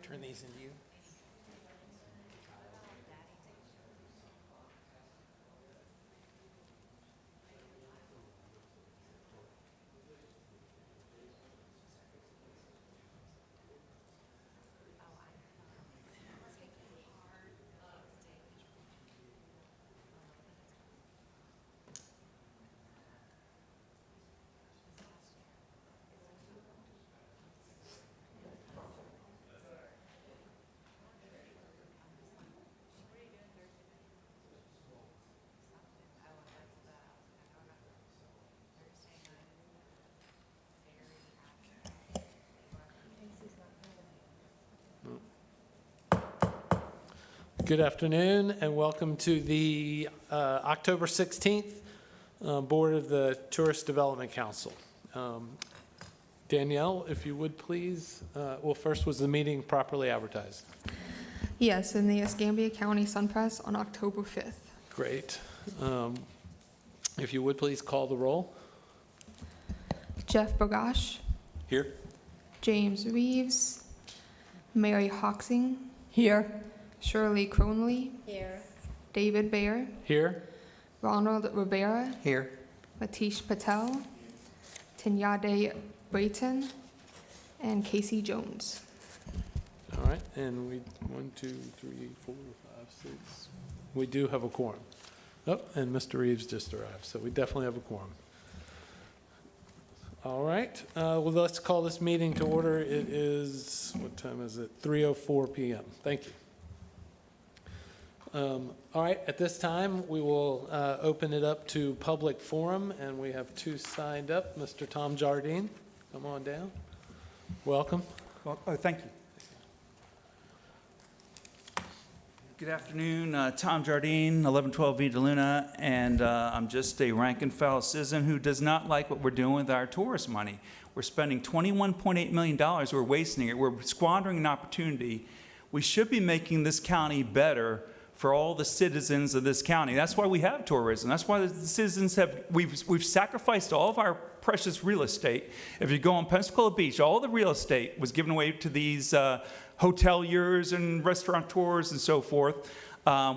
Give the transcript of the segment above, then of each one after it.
Turn these into you. Good afternoon and welcome to the October 16th Board of the Tourist Development Council. Danielle, if you would please, well, first, was the meeting properly advertised? Yes, in the Escambia County Sun Press on October 5th. Great. If you would please call the roll. Jeff Bogash, Here. James Reeves, Mary Hoxing, Here. Shirley Cronley, Here. David Baer, Here. Ronald Rivera, Here. Matish Patel, Tinyade Brayton, and Casey Jones. All right, and we, 1, 2, 3, 4, 5, 6. We do have a quorum. Oh, and Mr. Reeves just arrived, so we definitely have a quorum. All right, well, let's call this meeting to order. It is, what time is it? 3:04 p.m. Thank you. All right, at this time, we will open it up to public forum, and we have two signed up. Mr. Tom Jardine, come on down. Welcome. Well, thank you. Good afternoon, Tom Jardine, 1112 Vita Luna, and I'm just a rank and file citizen who does not like what we're doing with our tourist money. We're spending $21.8 million, we're wasting it, we're squandering an opportunity. We should be making this county better for all the citizens of this county. That's why we have tourism. That's why the citizens have, we've sacrificed all of our precious real estate. If you go on Pensacola Beach, all the real estate was given away to these hoteliers and restaurateurs and so forth.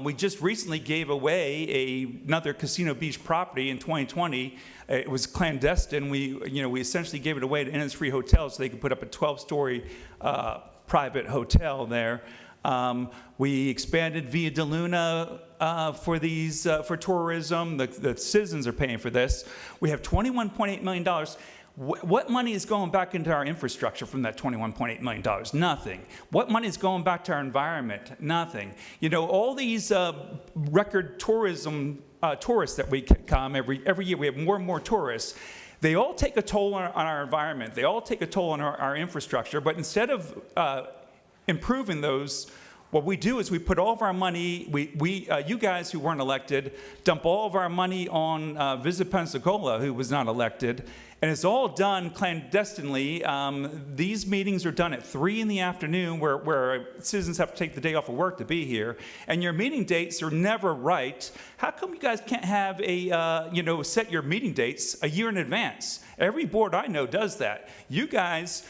We just recently gave away another Casino Beach property in 2020. It was clandestine. We essentially gave it away to Innisfree Hotels so they could put up a 12-story private hotel there. We expanded Via de Luna for tourism. The citizens are paying for this. We have $21.8 million. What money is going back into our infrastructure from that $21.8 million? Nothing. What money is going back to our environment? Nothing. You know, all these record tourism tourists that we come every year, we have more and more tourists. They all take a toll on our environment. They all take a toll on our infrastructure. But instead of improving those, what we do is we put all of our money, you guys who weren't elected, dump all of our money on Visit Pensacola, who was not elected, and it's all done clandestinely. These meetings are done at 3 in the afternoon where citizens have to take the day off of work to be here, and your meeting dates are never right. How come you guys can't have set your meeting dates a year in advance? Every board I know does that. You guys,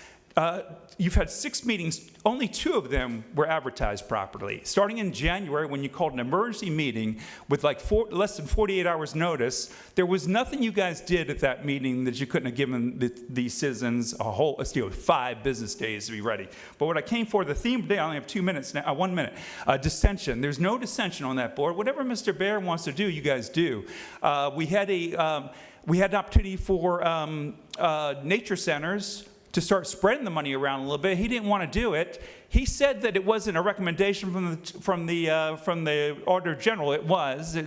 you've had 6 meetings, only 2 of them were advertised properly. Starting in January, when you called an emergency meeting with like less than 48 hours notice, there was nothing you guys did at that meeting that you couldn't have given the citizens a whole, 5 business days to be ready. But what I came for, the theme today, I only have 2 minutes now, 1 minute, dissension. There's no dissension on that board. Whatever Mr. Baer wants to do, you guys do. We had an opportunity for nature centers to start spreading the money around a little bit. He didn't want to do it. He said that it wasn't a recommendation from the Auditor General. It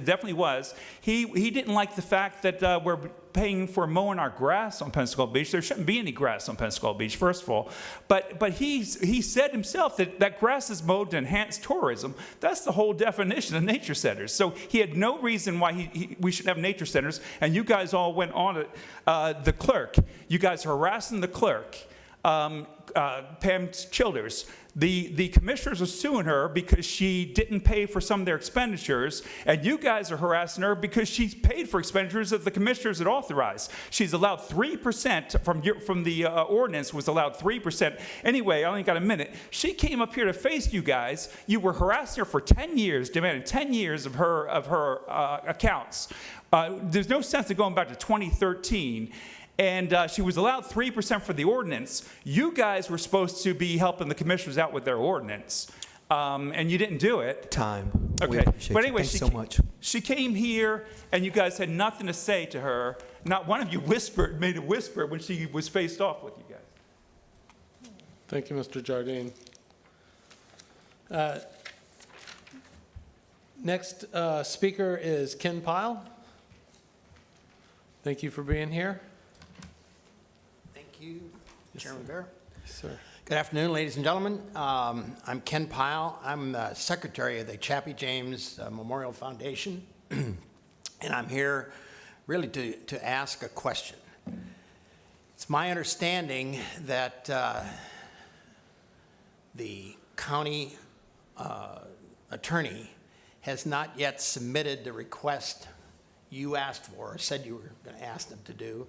definitely was. He didn't like the fact that we're paying for mowing our grass on Pensacola Beach. There shouldn't be any grass on Pensacola Beach, first of all. But he said himself that grass is mowed to enhance tourism. That's the whole definition of nature centers. So he had no reason why we should have nature centers, and you guys all went on it. The clerk, you guys harassing the clerk. Pam Childers, The commissioners are suing her because she didn't pay for some of their expenditures, and you guys are harassing her because she's paid for expenditures that the commissioners had authorized. She's allowed 3% from the ordinance was allowed 3%. Anyway, I only got a minute. She came up here to face you guys. You were harassing her for 10 years, demanding 10 years of her accounts. There's no sense of going back to 2013. And she was allowed 3% for the ordinance. You guys were supposed to be helping the commissioners out with their ordinance, and you didn't do it. Time. We Okay, appreciate but you. anyway, Thanks so much. she came here, and you guys had nothing to say to her. Not one of you made a whisper when she was faced off with you guys. Thank you, Mr. Jardine. Next speaker is Ken Pyle. Thank you for being here. Thank you, Chairman Bear. Yes, sir. Good afternoon, ladies and gentlemen. I'm Ken Pyle. I'm the secretary of the Chappie James Memorial Foundation, and I'm here really to ask a question. It's my understanding that the county attorney has not yet submitted the request you asked for, or said you were going to ask them to do,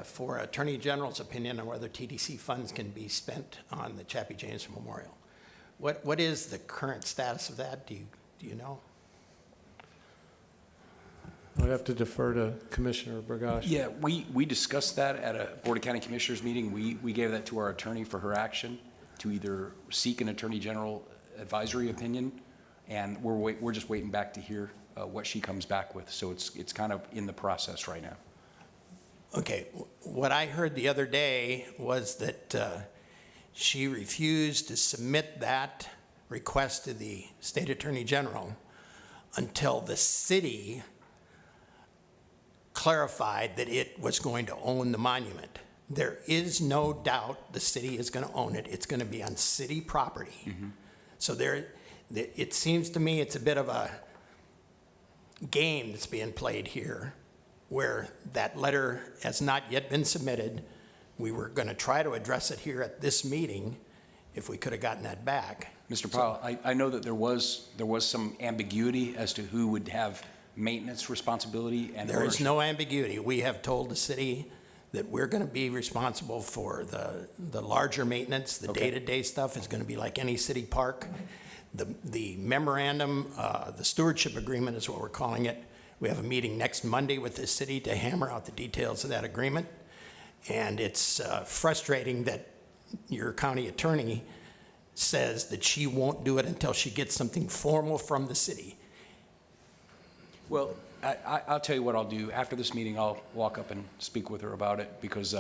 for Attorney General's opinion on whether TDC funds can be spent on the Chappie James Memorial. What is the current status of that? Do you know? I have to defer to Commissioner Burgash. Yeah, we discussed that at a Board of County Commissioners meeting. We gave that to our attorney for her action to either seek an Attorney General advisory opinion, and we're just waiting back to hear what she comes back with. So it's kind of in the process right now. Okay, what I heard the other day was that she refused to submit that request to the State Attorney General until the city clarified that it was going to own the monument. There is no doubt the city is going to own it. It's going to be on city property. Mm-hmm. So it seems to me it's a bit of a game that's being played here, where that letter has not yet been submitted. We were going to try to address it here at this meeting if we could have gotten that back. Mr. Powell, I know that there was some ambiguity as to who would have maintenance responsibility and There is ownership. no ambiguity. We have told the city that we're going to be responsible for the larger maintenance. The Okay. day-to-day stuff is going to be like any city park. The memorandum, the stewardship agreement is what we're calling it. We have a meeting next Monday with the city to hammer out the details of that agreement. And it's frustrating that your county attorney says that she won't do it until she gets something formal from the city. Well, I'll tell you what I'll do. After this meeting, I'll walk up and speak with her about it, because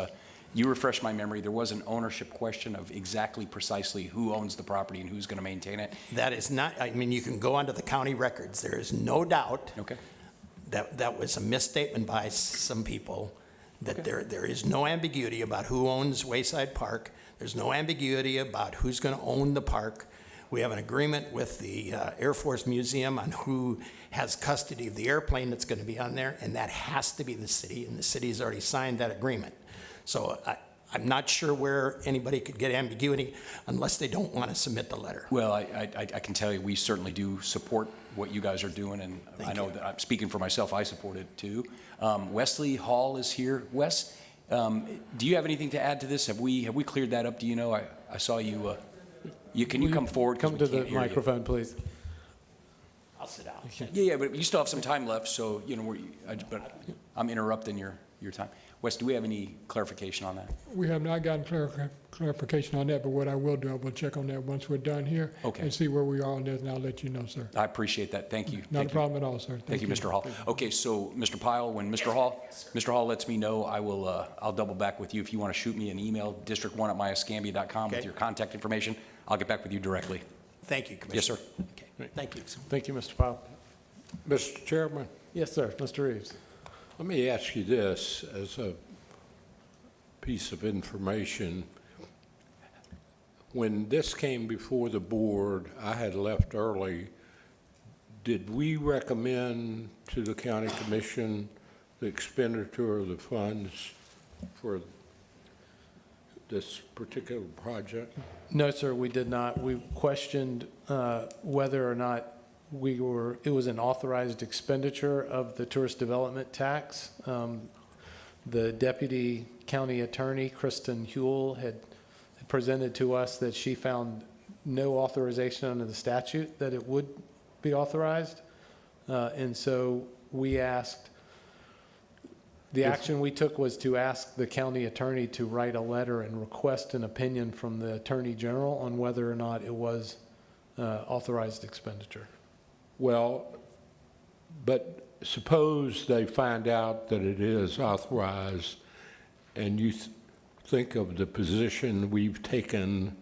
you refreshed my memory. There was an ownership question of exactly precisely who owns the property and who's going to maintain it. That is not, I mean, you can go onto the county records. There is no doubt Okay. that was a misstatement by some people, that Okay. there is no ambiguity about who owns Wayside Park. There's no ambiguity about who's going to own the park. We have an agreement with the Air Force Museum on who has custody of the airplane that's going to be on there, and that has to be the city, and the city's already signed that agreement. So I'm not sure where anybody could get ambiguity unless they don't want to submit the letter. Well, I can tell you, we certainly do support what you guys are doing, and I know that I'm speaking for myself, I support it too. Wesley Hall is here. Wes, do you have anything to add to this? Have we cleared that up? Do you know? I saw you. Can you come forward? 'Cause Come we to can't the hear you. microphone, please. I'll sit down. Yeah, but you still have some time left, so, but I'm interrupting your time. Wes, do we have any clarification on that? We have not gotten clarification on that, but what I will do, I will check on that once we're done here. Okay. And see where we are on this, and I'll let you know, sir. I appreciate that. Thank you. Not a Thank you. problem at all, sir. Thank you, Mr. Hall. Okay, so, Mr. Pyle, when Mr. Hall lets me know, I'll double back with you. If you want to shoot me an email, district1@myescambia.com with Okay. your contact information, I'll get back with you directly. Thank you, Yes, Commissioner. sir. Okay, thank you. Thank you, Mr. Powell. Mr. Chairman, Yes, sir, Mr. Reeves. let me ask you this as a piece of information. When this came before the board, I had left early. Did we recommend to the county commission the expenditure of the funds for this particular project? No, sir, we did not. We questioned whether or not it was an authorized expenditure of the tourist development tax. The deputy county attorney, Kristen Huell, had presented to us that she found no authorization under the statute that it would be authorized. And so we asked, the action we took was to ask the county attorney to write a letter and request an opinion from the attorney general on whether or not it was authorized expenditure. Well, but suppose they find out that it is authorized, and you think of the position we've taken,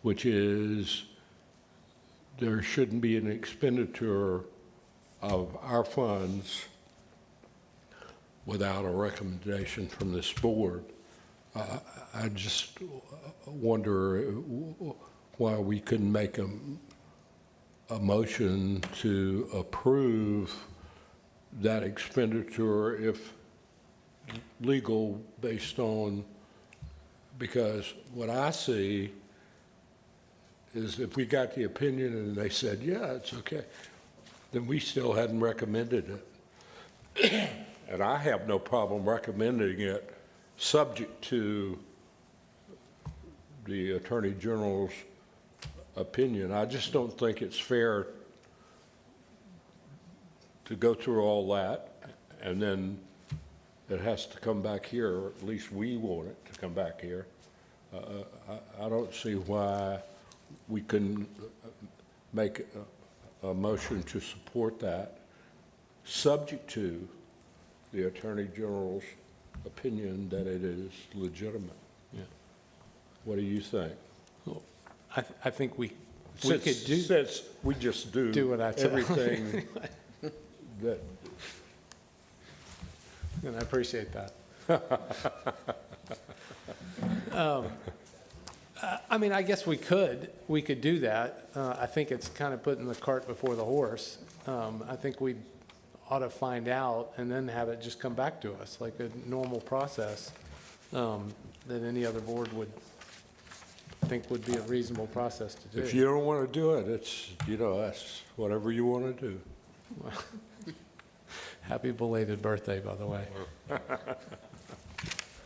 which is there shouldn't be an expenditure of our funds without a recommendation from this board. I just wonder why we couldn't make a motion to approve that expenditure if legal, based on, because what I see is if we got the opinion and they said, yeah, it's okay, then we still hadn't recommended it. And I have no problem recommending it, subject to the Attorney General's opinion. I just don't think it's fair to go through all that, and then it has to come back here, or at least we want it to come back here. I don't see why we couldn't make a motion to support that, subject to the Attorney General's opinion that it is legitimate. Yeah. What do you think? I think we Since- could do, Since we just do what I tell. everything that, and I appreciate that. I mean, I guess we could do that. I think it's kind of putting the cart before the horse. I think we ought to find out and then have it just come back to us like a normal process that any other board would think would be a reasonable process to do. if you don't want to do it, it's, that's whatever you want to do. Happy belated birthday, by the way.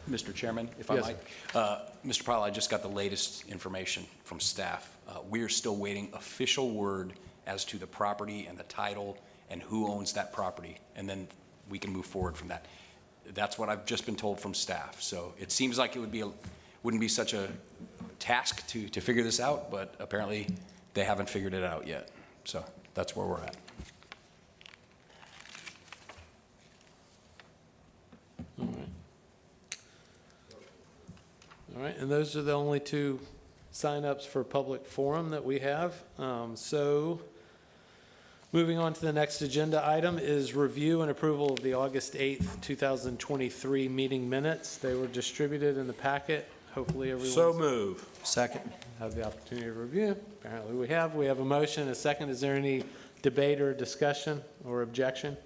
Mr. Chairman, if I Yes, might. Mr. Powell, I just got the latest information from staff. We are still waiting official word as to the property and the title and who owns that property, and then we can move forward from that. That's what I've just been told from staff. So it seems like it wouldn't be such a task to figure this out, but apparently they haven't figured it out yet. So that's where we're at. All right, and those are the only two signups for public forum that we have. So moving on to the next agenda item is review and approval of the August 8th, 2023 meeting minutes. They were distributed in the packet. Hopefully So everyone move. Second. have the opportunity to review. Apparently we have. We have a motion, a second. Is there any debate or discussion or objection?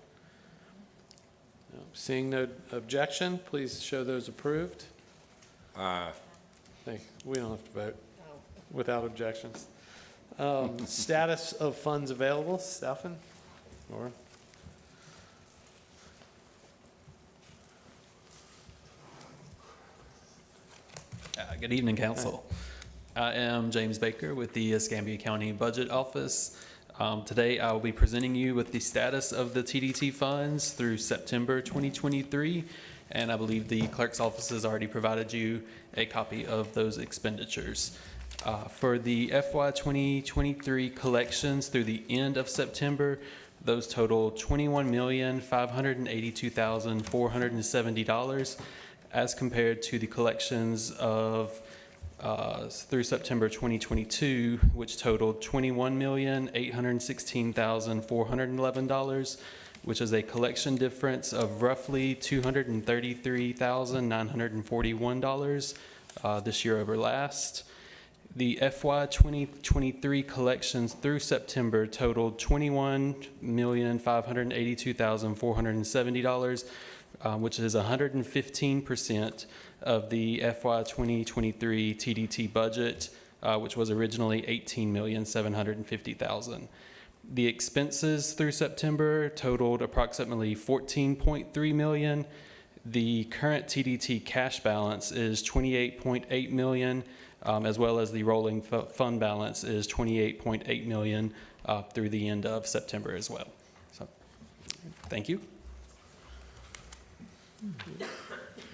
No. Seeing no objection, please show those approved. Aye. Thank you. We don't have to vote without objections. Status of funds available, Stefan? Or Good evening, Council. I am James Baker with the Escambia County Budget Office. Today, I will be presenting you with the status of the TDT funds through September 2023, and I believe the clerk's office has already provided you a copy of those expenditures. For the FY 2023 collections through the end of September, those total $21,582,470 as compared to the collections of through September 2022, which totaled $21,816,411, which is a collection difference of roughly $233,941 this year over last. The FY 2023 collections through September totaled $21,582,470, which is 115% of the FY 2023 TDT budget, which was originally $18,750,000. The expenses through September totaled approximately $14.3 million. The current TDT cash balance is $28.8 million, as well as the rolling fund balance is $28.8 million through the end of September as well. So, thank you.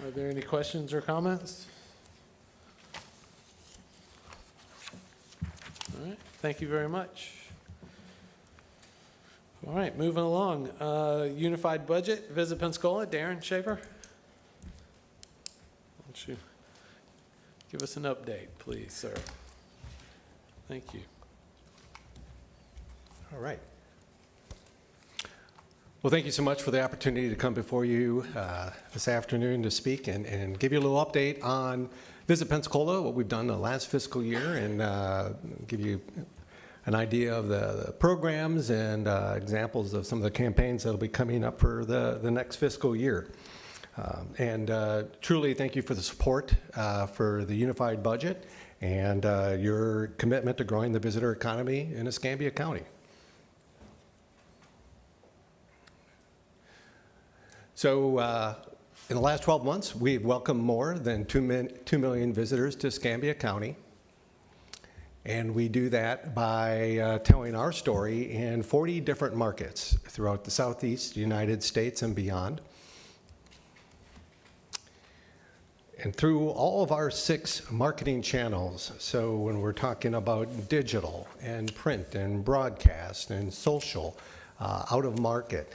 Are there any questions or comments? All right, thank you very much. All right, moving along. Unified budget, Visit Pensacola, Darren Schaefer. Why don't you give us an update, please, sir? Thank you. All right. Well, thank you so much for the opportunity to come before you this afternoon to speak and give you a little update on Visit Pensacola, what we've done the last fiscal year, and give you an idea of the programs and examples of some of the campaigns that will be coming up for the next fiscal year. And truly, thank you for the support for the unified budget and your commitment to growing the visitor economy in Escambia County. So in the last 12 months, we've welcomed more than 2 million visitors to Escambia County. And we do that by telling our story in 40 different markets throughout the Southeast United States and beyond. And through all of our 6 marketing channels, so when we're talking about digital and print and broadcast and social, out of market,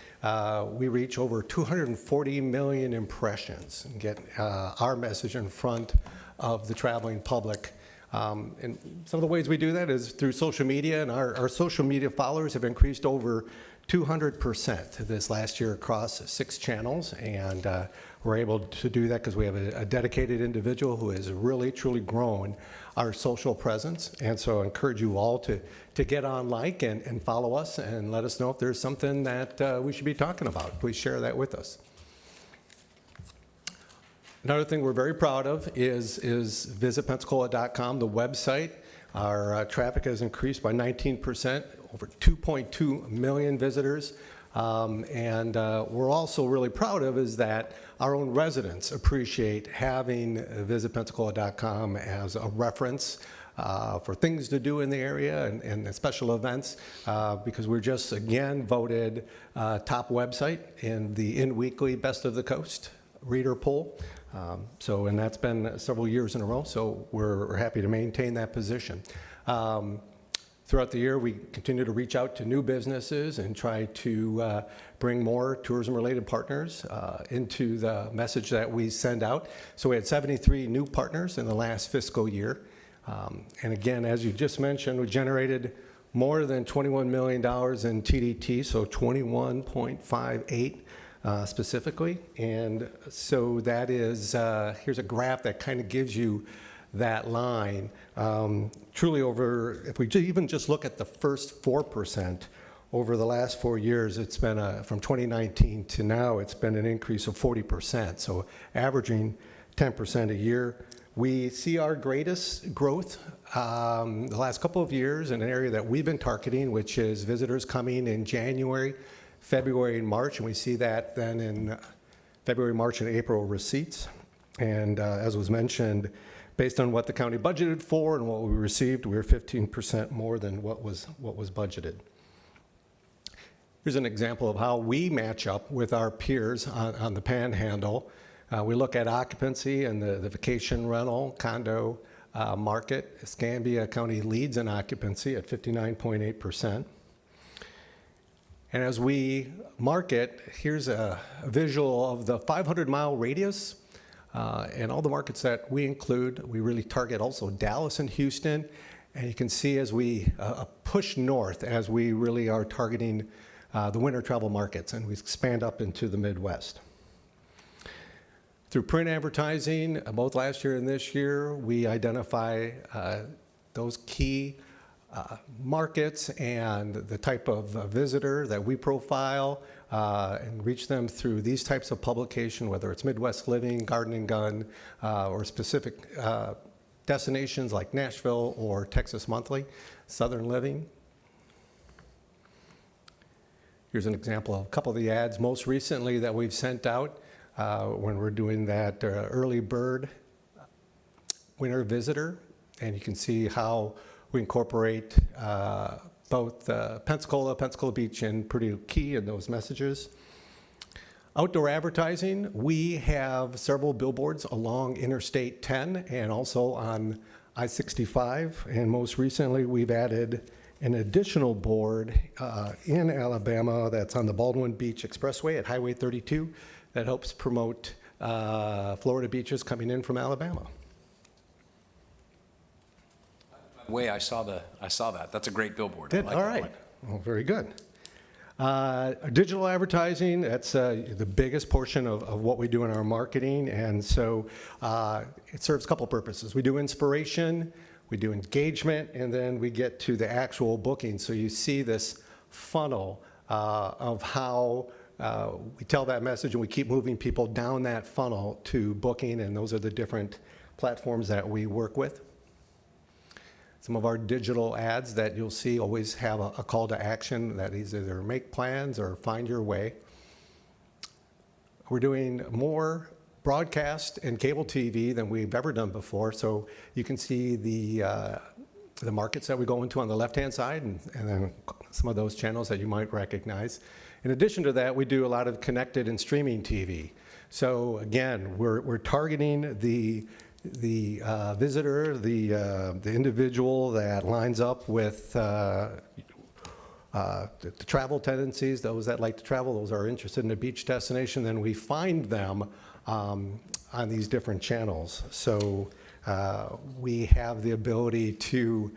we reach over 240 million impressions and get our message in front of the traveling public. And some of the ways we do that is through social media, and our social media followers have increased over 200% this last year across 6 channels, and we're able to do that because we have a dedicated individual who has really, truly grown our social presence. And so I encourage you all to get on like and follow us and let us know if there's something that we should be talking about. Please share that with us. Another thing we're very proud of is visitpensacola.com, the website. Our traffic has increased by 19%, over 2.2 million visitors. And we're also really proud of is that our own residents appreciate having visitpensacola.com as a reference for things to do in the area and special events, because we're just again voted top website in the InWeekly Best of the Coast reader poll. And that's been several years in a row, so we're happy to maintain that position. Throughout the year, we continue to reach out to new businesses and try to bring more tourism-related partners into the message that we send out. So we had 73 new partners in the last fiscal year. And again, as you just mentioned, we generated more than $21 million in TDT, so 21.58 specifically. And so that is, here's a graph that kind of gives you that line. Truly over, if we even just look at the first 4%, over the last 4 years, it's been from 2019 to now, it's been an increase of 40%. So averaging 10% a year. We see our greatest growth the last couple of years in an area that we've been targeting, which is visitors coming in January, February, and March, and we see that then in February, March, and April receipts. And as was mentioned, based on what the county budgeted for and what we received, we were 15% more than what was budgeted. Here's an example of how we match up with our peers on the Panhandle. We look at occupancy and the vacation rental condo market. Escambia County leads in occupancy at 59.8%. And as we market, here's a visual of the 500-mile radius and all the markets that we include. We really target also Dallas and Houston. And you can see as we push north, as we really are targeting the winter travel markets, and we expand up into the Midwest. Through print advertising, both last year and this year, we identify those key markets and the type of visitor that we profile and reach them through these types of publication, whether it's Midwest Living, Garden and Gun, or specific destinations like Nashville or Texas Monthly, Southern Living. Here's an example of a couple of the ads most recently that we've sent out when we're doing that early bird winter visitor. And you can see how we incorporate both Pensacola Beach, and Purdue Key in those messages. Outdoor advertising, we have several billboards along Interstate 10 and also on I-65. And most recently, we've added an additional board in Alabama that's on the Baldwin Beach Expressway at Highway 32 that helps promote Florida beaches coming in from Alabama. Way I saw that. That's a great billboard. I Did, like all that right. one. Well, very good. Digital advertising, that's the biggest portion of what we do in our marketing, and so it serves a couple purposes. We do inspiration, we do engagement, and then we get to the actual booking. So you see this funnel of how we tell that message and we keep moving people down that funnel to booking, and those are the different platforms that we work with. Some of our digital ads that you'll see always have a call to action that is either make plans or find your way. We're doing more broadcast and cable TV than we've ever done before. So you can see the markets that we go into on the left-hand side and then some of those channels that you might recognize. In addition to that, we do a lot of connected and streaming TV. So again, we're targeting the visitor, the individual that lines up with the travel tendencies, those that like to travel, those are interested in a beach destination, then we find them on these different channels. So we have the ability to,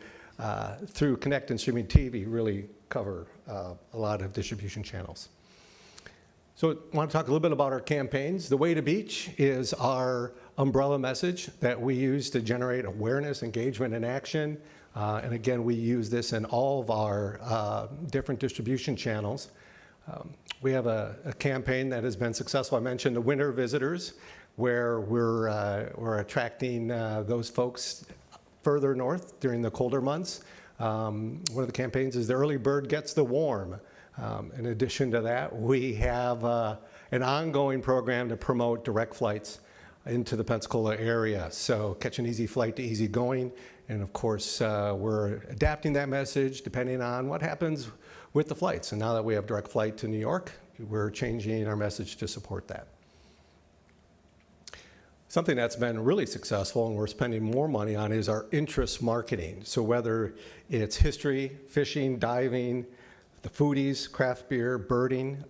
through Connect and Streaming TV, really cover a lot of distribution channels. So I want to talk a little bit about our campaigns. The Way to Beach is our umbrella message that we use to generate awareness, engagement, and action. And again, we use this in all of our different distribution channels. We have a campaign that has been successful. I mentioned the winter visitors, where we're attracting those folks further north during the colder months. One of the campaigns is the early bird gets the warm. In addition to that, we have an ongoing program to promote direct flights into the Pensacola area. So catch an easy flight to easy going. And of course, we're adapting that message depending on what happens with the flights. And now that we have direct flight to New York, we're changing our message to support that. Something that's been really successful and we're spending more money on is our interest marketing. So whether it's history, fishing, diving, the foodies, craft beer, birding,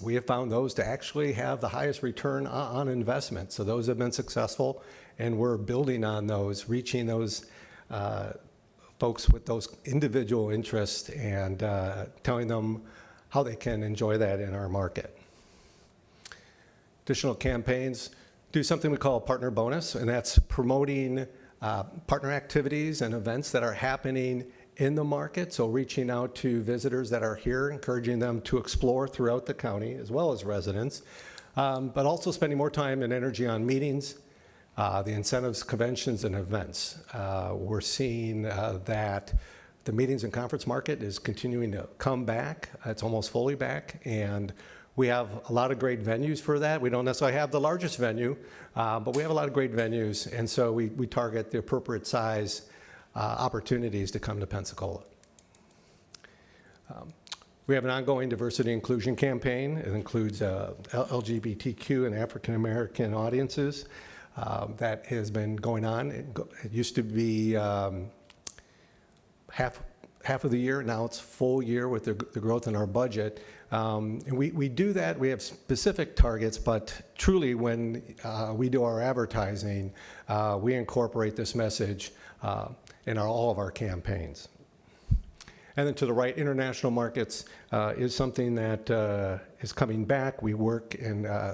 we have found those to actually have the highest return on investment. So those have been successful, and we're building on those, reaching those folks with those individual interests and telling them how they can enjoy that in our market. Additional campaigns, do something we call a partner bonus, and that's promoting partner activities and events that are happening in the market, so reaching out to visitors that are here, encouraging them to explore throughout the county as well as residents, but also spending more time and energy on meetings, the incentives, conventions, and events. We're seeing that the meetings and conference market is continuing to come back. It's almost fully back, and we have a lot of great venues for that. We don't necessarily have the largest venue, but we have a lot of great venues, and so we target the appropriate size opportunities to come to Pensacola. We have an ongoing diversity inclusion campaign. It includes LGBTQ and African American audiences that has been going on. It used to be half of the year. Now it's full year with the growth in our budget. And we do that. We have specific targets, but truly when we do our advertising, we incorporate this message in all of our campaigns. And then to the right, international markets is something that is coming back. We work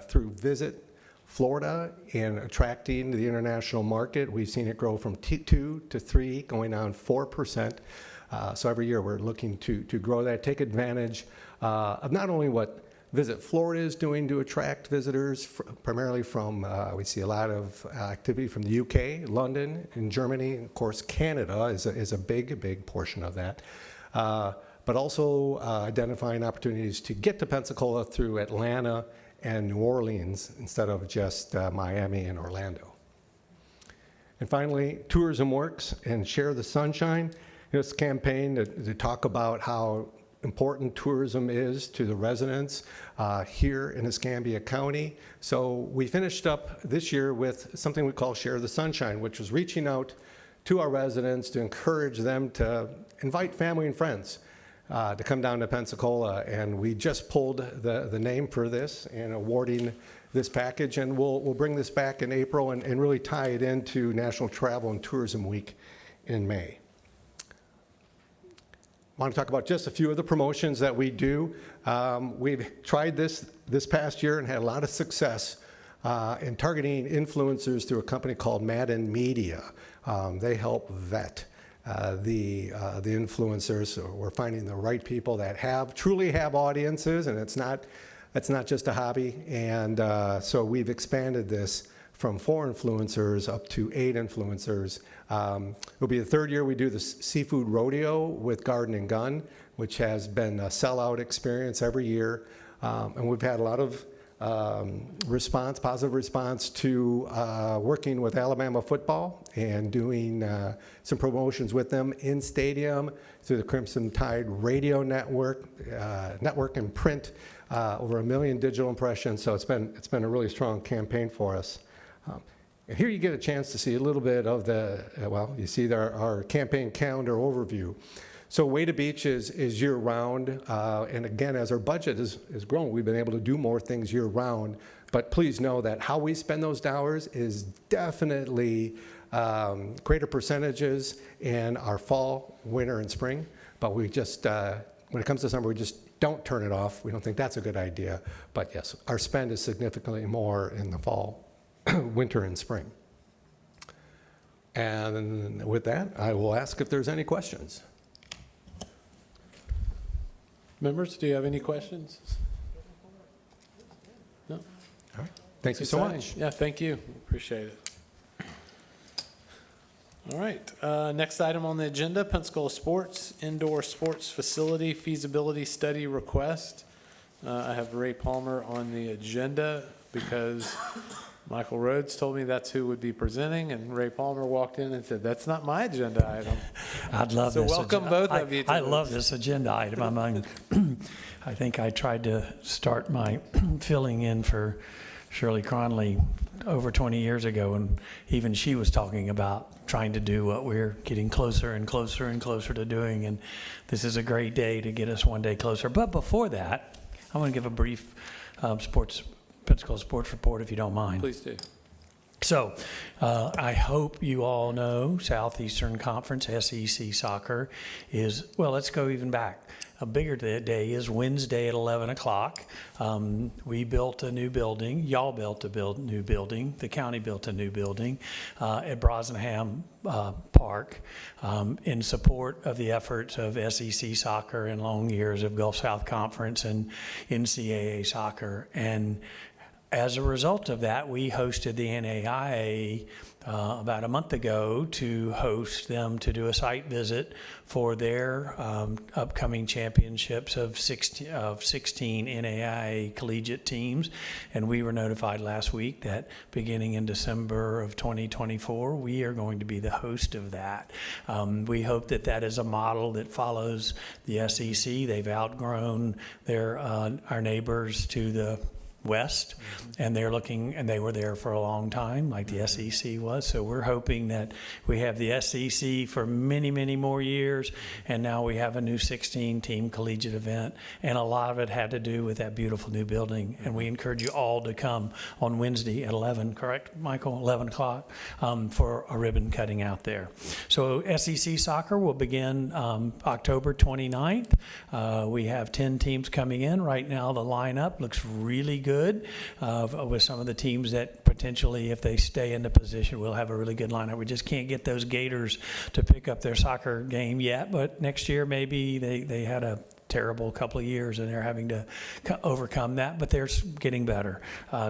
through Visit Florida in attracting the international market. We've seen it grow from 2 to 3, going on 4%. So every year, we're looking to grow that, take advantage of not only what Visit Florida is doing to attract visitors, primarily from, we see a lot of activity from the UK, London, and Germany, and of course Canada is a big portion of that. But also identifying opportunities to get to Pensacola through Atlanta and New Orleans instead of just Miami and Orlando. And finally, Tourism Works and Share the Sunshine. This campaign to talk about how important tourism is to the residents here in Escambia County. So we finished up this year with something we call Share the Sunshine, which was reaching out to our residents to encourage them to invite family and friends to come down to Pensacola. And we just pulled the name for this and awarding this package. And we'll bring this back in April and really tie it into National Travel and Tourism Week in May. I want to talk about just a few of the promotions that we do. We've tried this past year and had a lot of success in targeting influencers through a company called Madden Media. They help vet the influencers. So we're finding the right people that truly have audiences, and it's not just a hobby. And so we've expanded this from 4 influencers up to 8 influencers. It'll be the 3rd year we do the Seafood Rodeo with Garden and Gun, which has been a sellout experience every year. And we've had a lot of positive response to working with Alabama football and doing some promotions with them in stadium through the Crimson Tide Radio Network and print, over 1 million digital impressions. So it's been a really strong campaign for us. And here you get a chance to see a little bit of you see our campaign calendar overview. So Way to Beach is year-round, and again, as our budget has grown, we've been able to do more things year-round, but please know that how we spend those dollars is definitely greater percentages in our fall, winter, and spring, but we just, when it comes to summer, we just don't turn it off. We don't think that's a good idea, but yes, our spend is significantly more in the fall, winter, and spring. And with that, I will ask if there's any questions. Members, do you have any questions? No? All right. Thank you so Exciting. much. Yeah, thank you. Appreciate it. All right. Next item on the agenda, Pensacola Sports Indoor Sports Facility Feasibility Study Request. I have Ray Palmer on the agenda because Michael Rhodes told me that's who would be presenting, and Ray Palmer walked in and said, "That's not my agenda item." I'd love So this. welcome both of you to I this. love this agenda item. I think I tried to start my filling in for Shirley Cronley over 20 years ago, and even she was talking about trying to do what we're getting closer and closer and closer to doing, and this is a great day to get us one day closer. But before that, I want to give a brief Pensacola sports report, if you don't mind. Please do. So I hope you all know Southeastern Conference, SEC Soccer is, well, let's go even back. A bigger day is Wednesday at 11 o'clock. We built a new building. Y'all built a new building. The county built a new building at Brosnaham Park in support of the efforts of SEC Soccer and long years of Gulf South Conference and NCAA Soccer. And as a result of that, we hosted the NAIA about a month ago to host them to do a site visit for their upcoming championships of 16 NAIA collegiate teams. And we were notified last week that beginning in December of 2024, we are going to be the host of that. We hope that that is a model that follows the SEC. They've outgrown our neighbors to the west, and they're looking, and they were there for a long time, like the SEC was. So we're hoping that we have the SEC for many, many more years, and now we have a new 16-team collegiate event, and a lot of it had to do with that beautiful new building. And we encourage you all to come on Wednesday at 11, correct, Michael? 11 o'clock for a ribbon cutting out there. So SEC Soccer will begin October 29th. We have 10 teams coming in. Right now, the lineup looks really good. good with some of the teams that potentially, if they stay in the position, will have a really good lineup. We just can't get those Gators to pick up their soccer game yet, but next year maybe they had a terrible couple of years and they're having to overcome that, but they're getting better.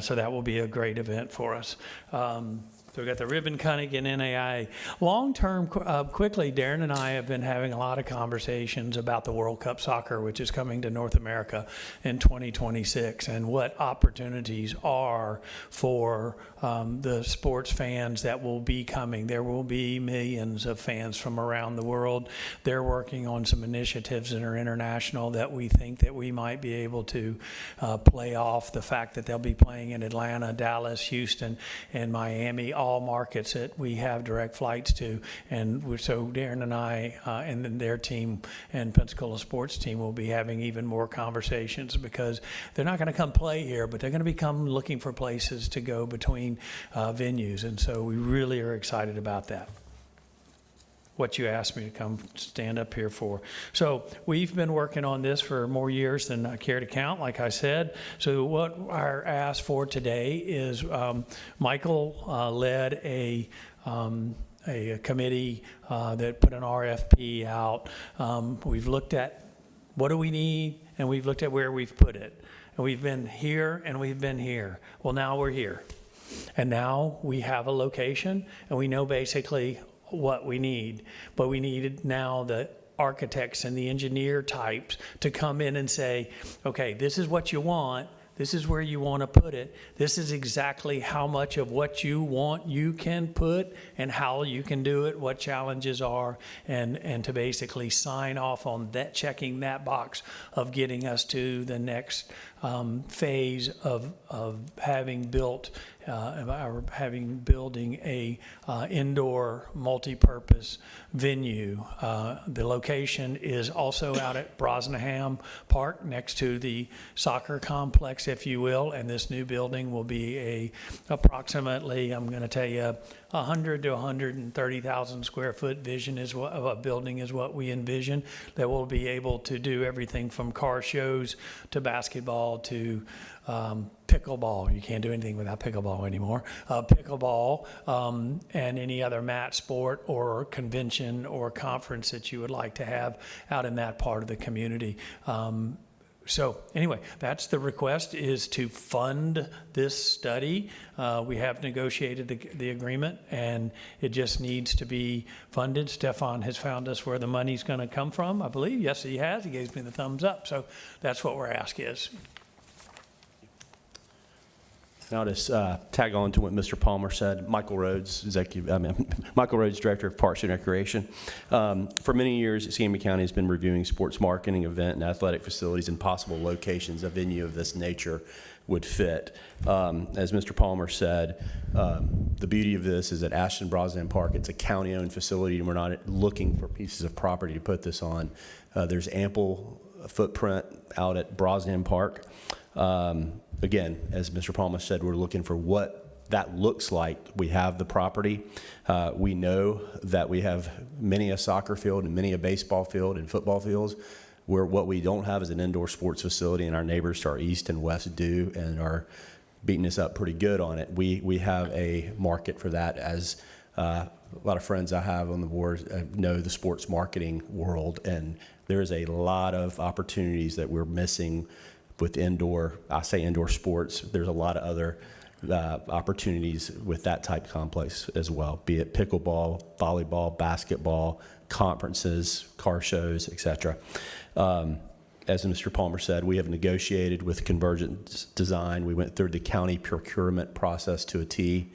So that will be a great event for us. So we've got the ribbon cutting and NAI. Long-term, quickly, Darren and I have been having a lot of conversations about the World Cup Soccer, which is coming to North America in 2026, and what opportunities are for the sports fans that will be coming. There will be millions of fans from around the world. They're working on some initiatives that are international that we think that we might be able to play off the fact that they'll be playing in Atlanta, Dallas, Houston, and Miami, all markets that we have direct flights to. And so Darren and I and then their team and Pensacola sports team will be having even more conversations, because they're not going to come play here, but they're going to become looking for places to go between venues. And so we really are excited about that. What you asked me to come stand up here for. So we've been working on this for more years than I care to count, like I said. So what our ask for today is Michael led a committee that put an RFP out. We've looked at what do we need, and we've looked at where we've put it. And we've been here and we've been here. Well, now we're here. And now we have a location and we know basically what we need, but we needed now the architects and the engineer types to come in and say, okay, this is what you want. This is where you want to put it. This is exactly how much of what you want you can put and how you can do it, what challenges are, and to basically sign off on that, checking that box of getting us to the next phase of having built building a indoor multi-purpose venue. The location is also out at Brosnahan Park, next to the soccer complex, if you will, and this new building will be approximately, I'm going to tell you, 100 to 130,000 square foot of a building is what we envision, that will be able to do everything from car shows to basketball to pickleball. You can't do anything without pickleball anymore. Pickleball and any other mat sport or convention or conference that you would like to have out in that part of the community. So anyway, that's the request, is to fund this study. We have negotiated the agreement, and it just needs to be funded. Stefan has found us where the money's going to come from, I believe. Yes, he has. He gave me the thumbs up. So that's what our ask is. And I'll just tag on to what Mr. Palmer said. Michael Rhodes, Michael Rhodes, Director of Parks and Recreation. For many years, Escambia County has been reviewing sports marketing, event, and athletic facilities and possible locations a venue of this nature would fit. As Mr. Palmer said, the beauty of this is at Ashton Brosnahan Park, it's a county-owned facility, and we're not looking for pieces of property to put this on. There's ample footprint out at Brosnahan Park. Again, as Mr. Palmer said, we're looking for what that looks like. We have the property. We know that we have many a soccer field and many a baseball field and football fields, where what we don't have is an indoor sports facility, and our neighbors to our east and west do and are beating us up pretty good on it. We have a market for that, as a lot of friends I have on the board know the sports marketing world, and there's a lot of opportunities that we're missing with indoor sports. There's a lot of other opportunities with that type complex as well, be it pickleball, volleyball, basketball, conferences, car shows, etc. As Mr. Palmer said, we have negotiated with Convergent Design. We went through the county procurement process to a T.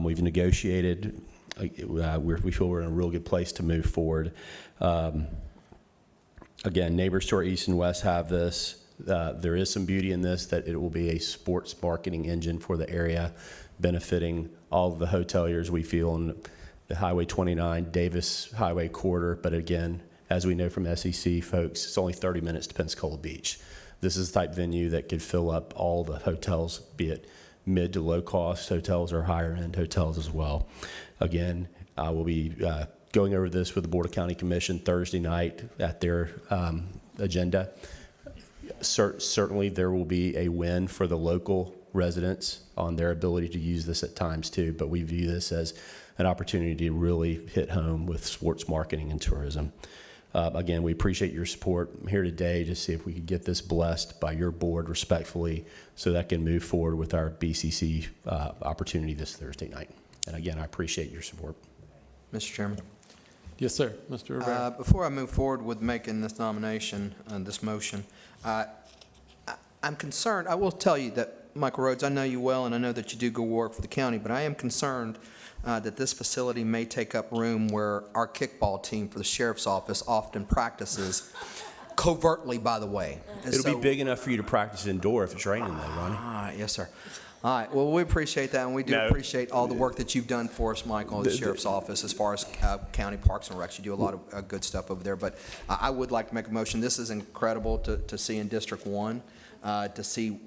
We've negotiated. We feel we're in a real good place to move forward. Again, neighbors to our east and west have this. There is some beauty in this, that it will be a sports marketing engine for the area, benefiting all of the hoteliers we feel in the Highway 29 Davis Highway corridor. But again, as we know from SEC folks, it's only 30 minutes to Pensacola Beach. This is the type venue that could fill up all the hotels, be it mid to low cost hotels or higher end hotels as well. Again, I will be going over this with the Board of County Commission Thursday night at their agenda. Certainly, there will be a win for the local residents on their ability to use this at times too, but we view this as an opportunity to really hit home with sports marketing and tourism. Again, we appreciate your support. I'm here today to see if we could get this blessed by your board respectfully so that can move forward with our BCC opportunity this Thursday night. And again, I appreciate your support. Mr. Chairman. Yes, sir. Mr. Rivera. Before I move forward with making this nomination, this motion, I'm concerned, I will tell you that, Michael Rhodes, I know you well, and I know that you do good work for the county, but I am concerned that this facility may take up room where our kickball team for the sheriff's office often practices, covertly, by the way. And It'll so- be big enough for you to practice indoor if it's raining though, Ronnie. All right, yes, sir. All right, well, we appreciate that, and we do No. appreciate all the work that you've done for us, Michael, at the sheriff's office, as far as county parks and recs. You do a lot of good stuff over there, but I would like to make a motion. This is incredible to see in District 1, to see,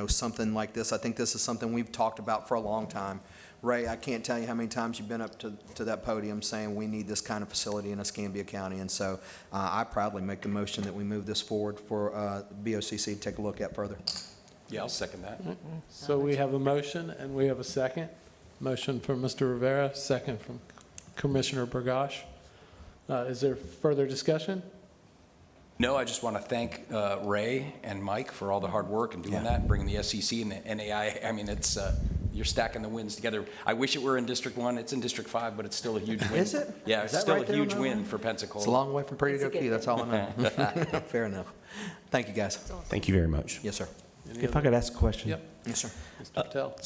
something like this. I think this is something we've talked about for a long time. Ray, I can't tell you how many times you've been up to that podium saying we need this kind of facility in Escambia County, and so I proudly make the motion that we move this forward for BOCC to take a look at further. Yeah, I'll second that. So we have a motion and we have a second. Motion from Mr. Rivera, second from Commissioner Burgash. Is there further discussion? No, I just want to thank Ray and Mike for all the hard work and doing that and bringing the SEC and the NAI. I mean, it's, you're stacking the wins together. I wish it were in District 1. It's in District 5, but it's still a huge win. Is it? Yeah, Is it's that still right a there on huge that win one? for Pensacola. It's a long way from Pretty to go Key, that's all I know. Fair enough. Thank you, guys. Thank you very much. Yes, sir. If I could ask a question. Yep, Yes, sir. Mr. Patel.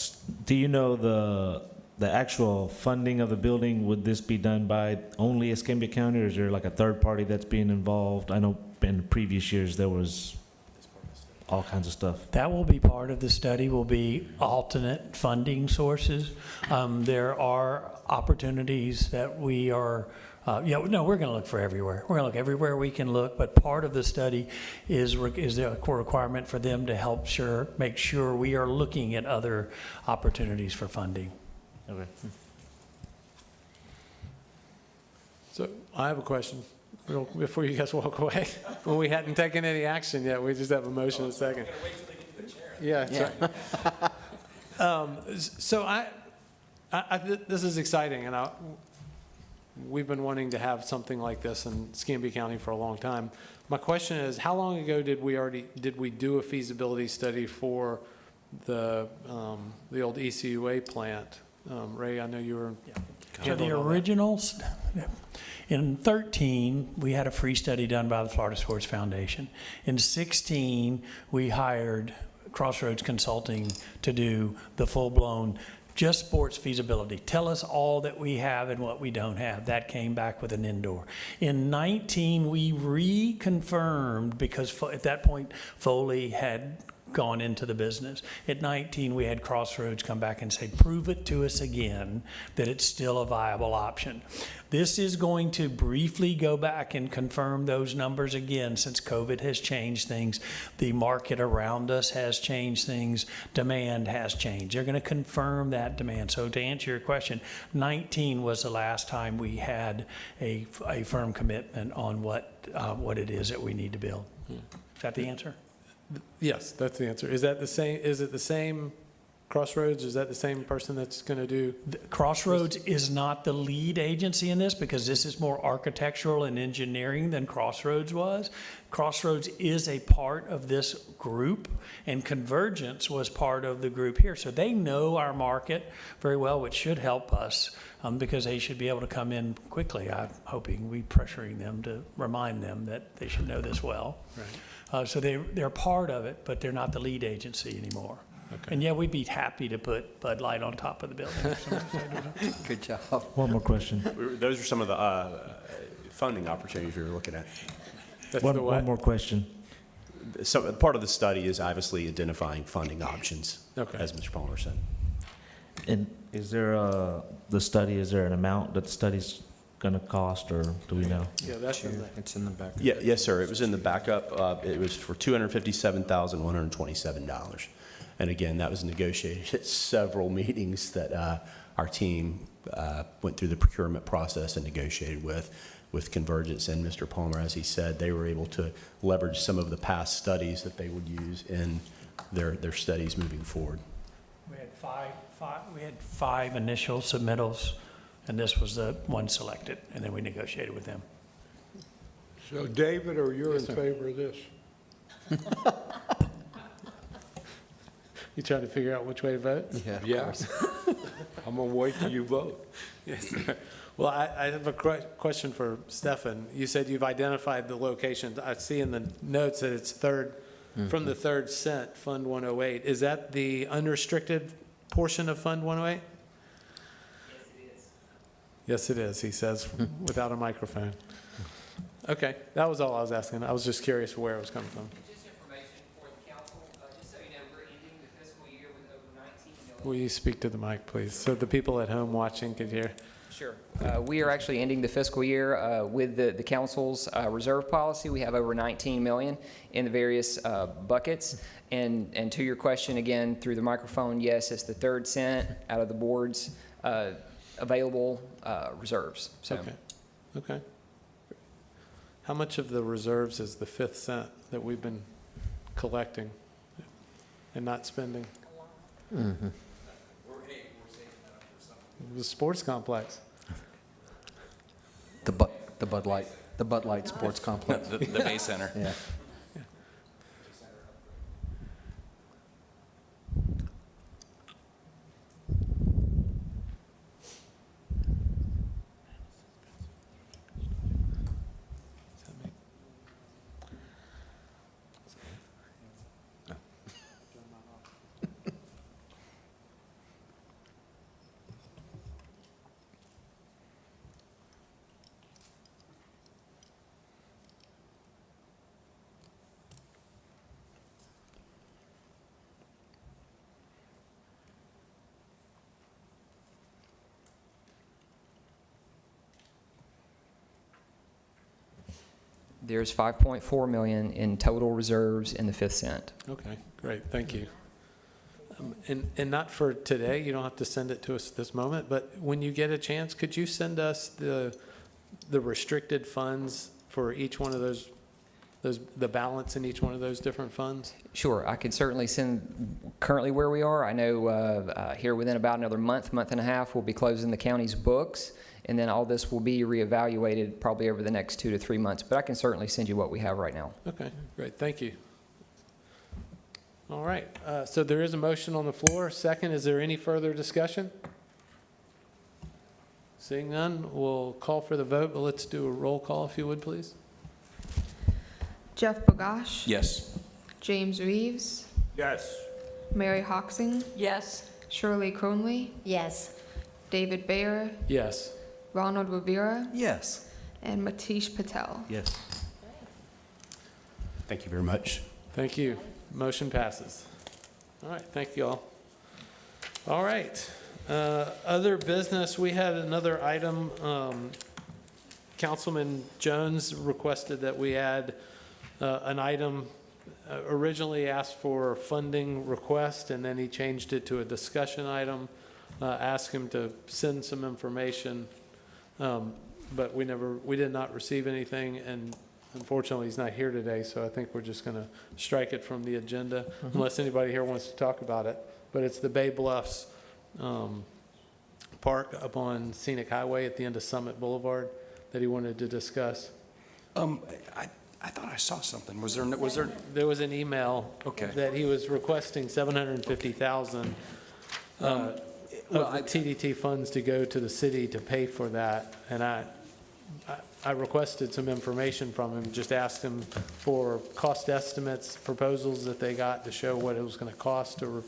Do you know the actual funding of the building? Would this be done by only Escambia County, or is there like a third party that's being involved? I know in previous years there was all kinds of stuff. That will be part of the study, will be alternate funding sources. There are opportunities that we are, we're going to look for everywhere. We're going to look everywhere we can look, but part of the study is a core requirement for them to help make sure we are looking at other opportunities for funding. Okay. So I have a question before you guys walk away. Well, we hadn't taken any action yet. We just have a motion and a second. Yeah, that's right. So this is exciting, and we've been wanting to have something like this in Escambia County for a long time. My question is, how long ago did we do a feasibility study for the old ECUA plant? Ray, I know you were. So the originals, in 13, we had a free study done by the Florida Sports Foundation. In 16, we hired Crossroads Consulting to do the full-blown just sports feasibility. Tell us all that we have and what we don't have. That came back with an indoor. In 19, we reconfirmed, because at that point, Foley had gone into the business. At 19, we had Crossroads come back and say, prove it to us again that it's still a viable option. This is going to briefly go back and confirm those numbers again, since COVID has changed things. The market around us has changed things. Demand has changed. They're going to confirm that demand. So to answer your question, 19 was the last time we had a firm commitment on what it is that we need to build. Is that the answer? Yes, that's the answer. Is it the same Crossroads? Is that the same person that's going to do? Crossroads is not the lead agency in this, because this is more architectural and engineering than Crossroads was. Crossroads is a part of this group, and Convergence was part of the group here. So they know our market very well, which should help us, because they should be able to come in quickly. I'm hoping we're pressuring them to remind them that they should know this well. Right. So they're part of it, but they're not the lead agency anymore. Okay. And yeah, we'd be happy to put Bud Light on top of the building. Good job. One more question. Those are some of the funding opportunities we were looking at. One more question. So part of the study is obviously identifying funding options, Okay. as Mr. Palmer said. And is there is there an amount that the study's going to cost, or do we know? Yeah, that's in there. It's in the back. Yeah, yes, sir. It was in the backup. It was for $257,127. And again, that was negotiated at several meetings that our team went through the procurement process and negotiated with Convergence and Mr. Palmer. As he said, they were able to leverage some of the past studies that they would use in their studies moving forward. We had five initial submittals, and this was the one selected, and then we negotiated with them. So David, are you in favor of this? You trying to figure out which way to vote? Yeah. I'm gonna wait till you vote. Yes, sir. Well, I have a question for Stefan. You said you've identified the locations. I see in the notes that it's from the third cent, Fund 108. Is that the unrestricted portion of Fund 108? Yes, it is, he says, without a microphone. Okay, that was all I was asking. I was just curious where it was coming from. Just information for the council, just so you know, we're ending the fiscal year with over 19 million. Will you speak to the mic, please, so the people at home watching could hear? Sure. We are actually ending the fiscal year with the council's reserve policy. We have over 19 million in the various buckets. And to your question, again, through the microphone, yes, it's the third cent out of the board's available reserves. So. Okay, okay. How much of the reserves is the fifth cent that we've been collecting and not spending? Mm-hmm. The sports complex. The Bud Light Sports Complex. The Bay Center. Yeah. There's 5.4 million in total reserves in the fifth cent. Okay, great, thank you. And not for today, you don't have to send it to us at this moment, but when you get a chance, could you send us the restricted funds for each one of those, the balance in each one of those different funds? Sure, I could certainly send currently where we are. I know here within about another month and a half, we'll be closing the county's books, and then all this will be reevaluated probably over the next 2 to 3 months. But I can certainly send you what we have right now. Okay, great, thank you. All right, so there is a motion on the floor. Second, is there any further discussion? Seeing none, we'll call for the vote, but let's do a roll call if you would, please. Jeff Bagash. Yes. James Reeves. Yes. Mary Hoxing. Yes. Shirley Cronley. Yes. David Bayer. Yes. Ronald Rivera. Yes. And Matish Patel. Yes. Thank you very much. Thank you. Motion passes. All right, thank you all. All right, other business, we had another item. Councilman Jones requested that we add an item, originally asked for funding request, and then he changed it to a discussion item. Asked him to send some information, but we did not receive anything, and unfortunately, he's not here today, so I think we're just going to strike it from the agenda unless anybody here wants to talk about it. But it's the Bay Bluffs Park up on Scenic Highway at the end of Summit Boulevard that he wanted to discuss. I thought I saw something. Was there? There was an email that he was requesting $750,000 of the TDT funds to go to the city to pay for that, and I requested some information from him, just asked him for cost estimates, proposals that they got to show what it was going to cost to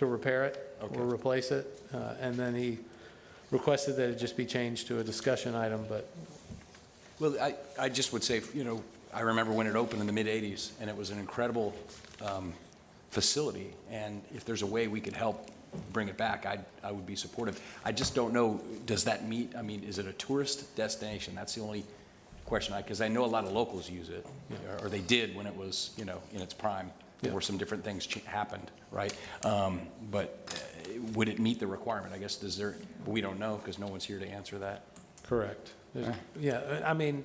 repair it or replace it. And then he requested that it just be changed to a discussion item, but. Well, I just would say, I remember when it opened in the mid-'80s, and it was an incredible facility. And if there's a way we could help bring it back, I would be supportive. I just don't know, does that meet, is it a tourist destination? That's the only question, because I know a lot of locals use it, or they did when it was, in its prime. There were some different things happened, right? But would it meet the requirement? I guess, we don't know because no one's here to answer that. Correct. Yeah, I mean,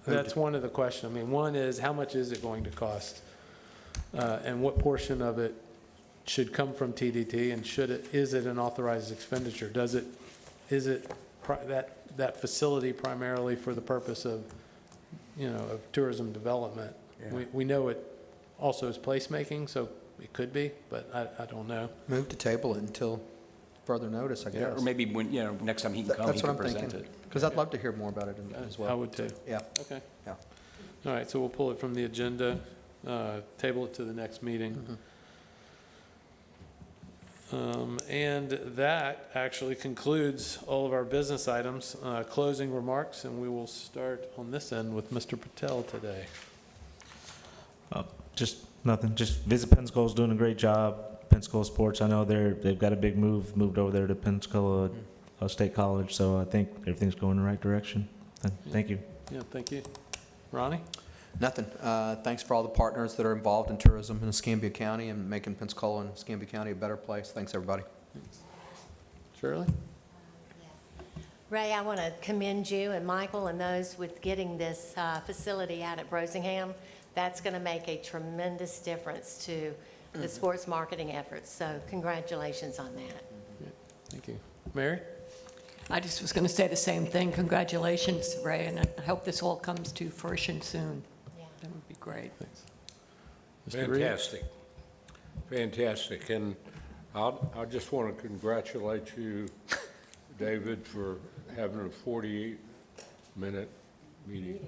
that's one of the questions. I mean, one is, how much is it going to cost? And what portion of it should come from TDT, and is it an authorized expenditure? Is it that facility primarily for the purpose of, of tourism development? We know it also is placemaking, so it could be, but I don't know. Move to table it until further notice, I guess. Or maybe when, next time he can come, he That's what can I'm present thinking. it. Because I'd love to hear more about it as well. I would too. Yeah. Okay. Yeah. All right, so we'll pull it from the agenda, table it to the next meeting. And that actually concludes all of our business items. Closing remarks, and we will start on this end with Mr. Patel today. Just nothing. Just Visit Pensacola's doing a great job. Pensacola Sports, I know they've got a big moved over there to Pensacola State College, so I think everything's going in the right direction. Thank you. Yeah, thank you. Ronnie? Nothing. Thanks for all the partners that are involved in tourism in Escambia County and making Pensacola and Escambia County a better place. Thanks, everybody. Shirley? Ray, I want to commend you and Michael and those with getting this facility out at Brosingham. That's going to make a tremendous difference to the sports marketing efforts. So congratulations on that. Thank you. Mary? I just was going to say the same thing. Congratulations, Ray, and I hope this all comes to fruition soon. Yeah. That would be great. Thanks. Mr. Reed? Fantastic. Fantastic. And I just want to congratulate you, David, for having a 48-minute meeting.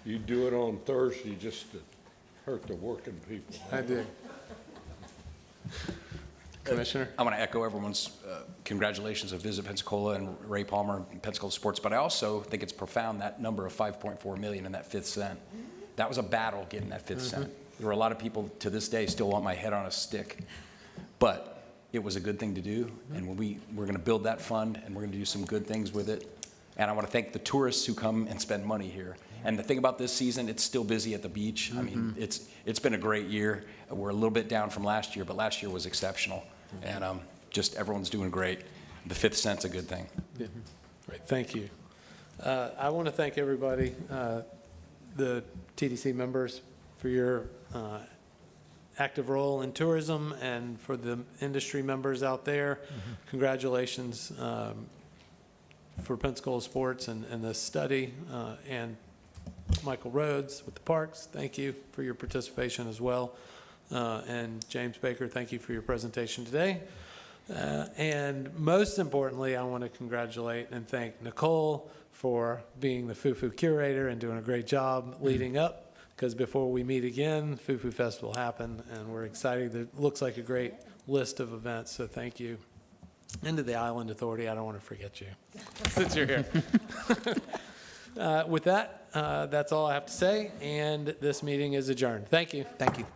You do it on Thursday just to hurt the working people. I did. Commissioner? I want to echo everyone's congratulations of Visit Pensacola and Ray Palmer and Pensacola Sports, but I also think it's profound, that number of $5.4 million and that 5th cent. That was a battle getting that 5th cent. There were a lot of people to this day still want my head on a stick, but it was a good thing to do, and we're going to build that fund, and we're going to do some good things with it. And I want to thank the tourists who come and spend money here. And the thing about this season, it's still busy at the beach. I mean, it's been a great year. We're a little bit down from last year, but last year was exceptional. And just everyone's doing great. The 5th cent's a good thing. Yeah. Great, thank you. I want to thank everybody, the TDC members, for your active role in tourism, and for the industry members out there. Congratulations for Pensacola Sports and this study, and Michael Rhodes with the parks, thank you for your participation as well. And James Baker, thank you for your presentation today. And most importantly, I want to congratulate and thank Nicole for being the Fufu curator and doing a great job leading up, because before we meet again, Fufu Fest will happen, and we're excited. It looks like a great list of events, so thank you. And to the Island Authority, I don't want to forget you, since you're here. With that, that's all I have to say, and this meeting is adjourned. Thank you. Thank you.